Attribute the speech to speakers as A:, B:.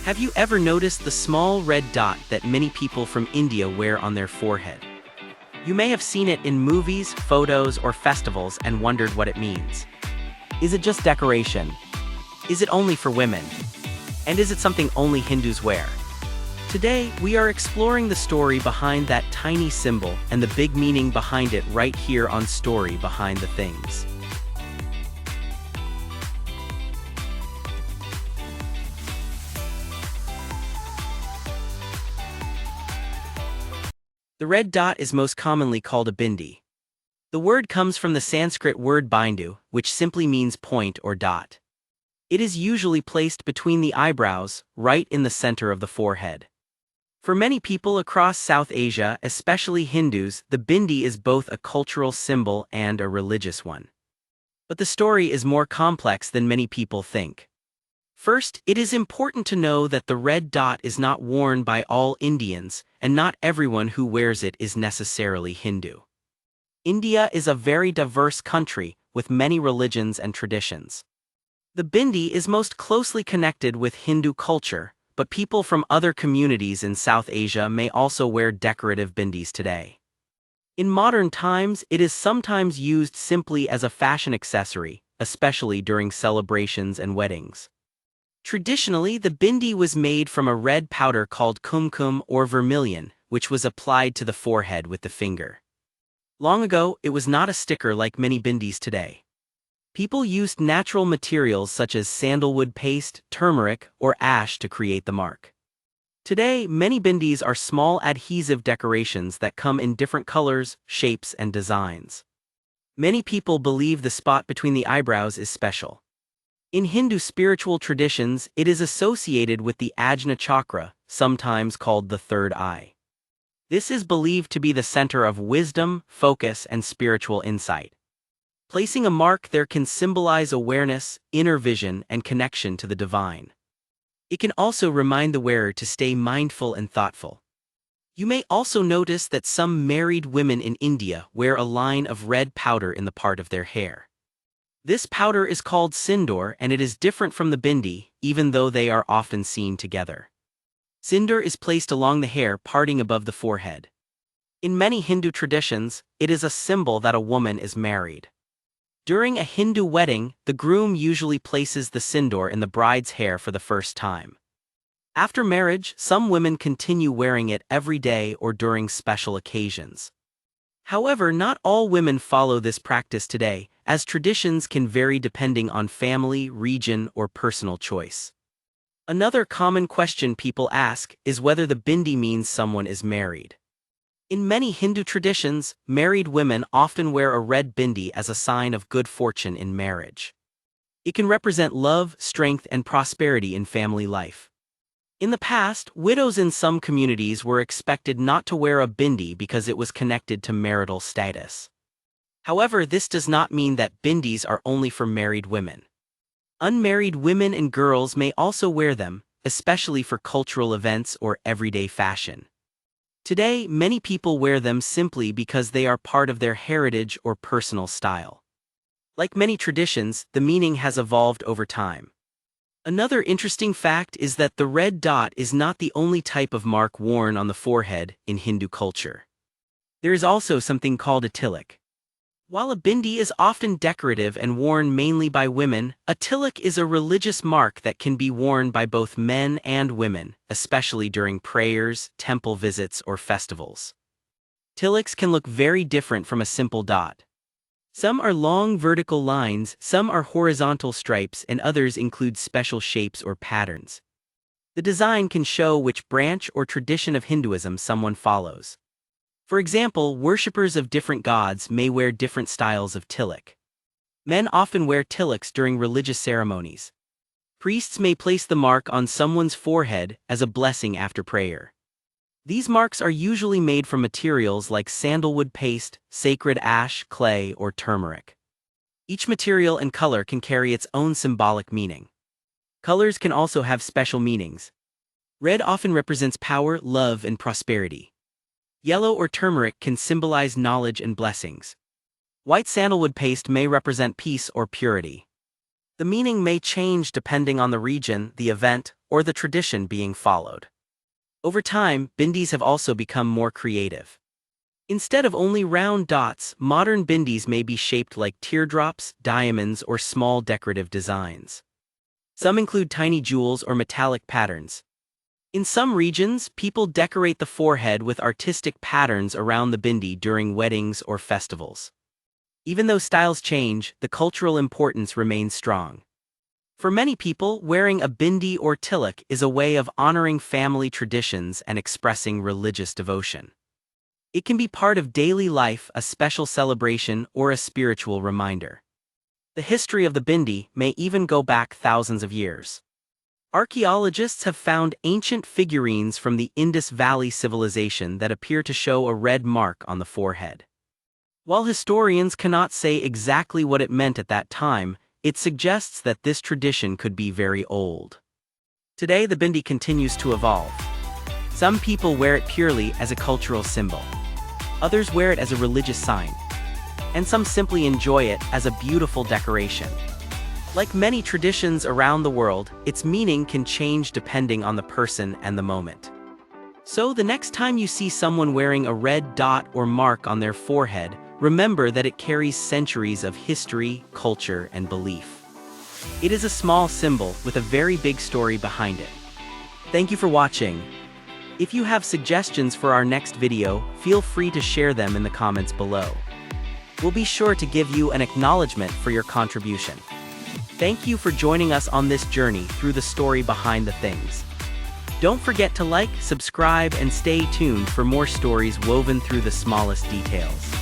A: Have you ever noticed the small red dot that many people from India wear on their forehead? You may have seen it in movies, photos, or festivals and wondered what it means. Is it just decoration? Is it only for women? And is it something only Hindus wear? Today, we are exploring the story behind that tiny symbol and the big meaning behind it right here on Story Behind the Things. The red dot is most commonly called a bindi. The word comes from the Sanskrit word bindu, which simply means point or dot. It is usually placed between the eyebrows, right in the center of the forehead. For many people across South Asia, especially Hindus, the bindi is both a cultural symbol and a religious one. But the story is more complex than many people think. First, it is important to know that the red dot is not worn by all Indians, and not everyone who wears it is necessarily Hindu. India is a very diverse country, with many religions and traditions. The bindi is most closely connected with Hindu culture, but people from other communities in South Asia may also wear decorative bindis today. In modern times, it is sometimes used simply as a fashion accessory, especially during celebrations and weddings. Traditionally, the bindi was made from a red powder called kumkum or vermilion, which was applied to the forehead with the finger. Long ago, it was not a sticker like many bindis today. People used natural materials such as sandalwood paste, turmeric, or ash to create the mark. Today, many bindis are small adhesive decorations that come in different colors, shapes, and designs. Many people believe the spot between the eyebrows is special. In Hindu spiritual traditions, it is associated with the Ajna Chakra, sometimes called the third eye. This is believed to be the center of wisdom, focus, and spiritual insight. Placing a mark there can symbolize awareness, inner vision, and connection to the divine. It can also remind the wearer to stay mindful and thoughtful. You may also notice that some married women in India wear a line of red powder in the part of their hair. This powder is called Sindoor and it is different from the bindi, even though they are often seen together. Sindoor is placed along the hair parting above the forehead. In many Hindu traditions, it is a symbol that a woman is married. During a Hindu wedding, the groom usually places the sindoor in the bride's hair for the first time. After marriage, some women continue wearing it every day or during special occasions. However, not all women follow this practice today, as traditions can vary depending on family, region, or personal choice. Another common question people ask is whether the bindi means someone is married. In many Hindu traditions, married women often wear a red bindi as a sign of good fortune in marriage. It can represent love, strength, and prosperity in family life. In the past, widows in some communities were expected not to wear a bindi because it was connected to marital status. However, this does not mean that bindis are only for married women. Unmarried women and girls may also wear them, especially for cultural events or everyday fashion. Today, many people wear them simply because they are part of their heritage or personal style. Like many traditions, the meaning has evolved over time. Another interesting fact is that the red dot is not the only type of mark worn on the forehead in Hindu culture. There is also something called a tilak. While a bindi is often decorative and worn mainly by women, a tilak is a religious mark that can be worn by both men and women, especially during prayers, temple visits, or festivals. Tilaks can look very different from a simple dot. Some are long vertical lines, some are horizontal stripes, and others include special shapes or patterns. The design can show which branch or tradition of Hinduism someone follows. For example, worshippers of different gods may wear different styles of tilak. Men often wear tilaks during religious ceremonies. Priests may place the mark on someone's forehead as a blessing after prayer. These marks are usually made from materials like sandalwood paste, sacred ash, clay, or turmeric. Each material and color can carry its own symbolic meaning. Colors can also have special meanings. Red often represents power, love, and prosperity. Yellow or turmeric can symbolize knowledge and blessings. White sandalwood paste may represent peace or purity. The meaning may change depending on the region, the event, or the tradition being followed. Over time, bindis have also become more creative. Instead of only round dots, modern bindis may be shaped like teardrops, diamonds, or small decorative designs. Some include tiny jewels or metallic patterns. In some regions, people decorate the forehead with artistic patterns around the bindi during weddings or festivals. Even though styles change, the cultural importance remains strong. For many people, wearing a bindi or tilak is a way of honoring family traditions and expressing religious devotion. It can be part of daily life, a special celebration, or a spiritual reminder. The history of the bindi may even go back thousands of years. Archaeologists have found ancient figurines from the Indus Valley Civilization that appear to show a red mark on the forehead. While historians cannot say exactly what it meant at that time, it suggests that this tradition could be very old. Today, the bindi continues to evolve. Some people wear it purely as a cultural symbol. Others wear it as a religious sign. And some simply enjoy it as a beautiful decoration. Like many traditions around the world, its meaning can change depending on the person and the moment. So the next time you see someone wearing a red dot or mark on their forehead, remember that it carries centuries of history, culture, and belief. It is a small symbol with a very big story behind it. Thank you for watching. If you have suggestions for our next video, feel free to share them in the comments below. We'll be sure to give you an acknowledgement for your contribution. Thank you for joining us on this journey through the story behind the things. Don't forget to like, subscribe, and stay tuned for more stories woven through the smallest details.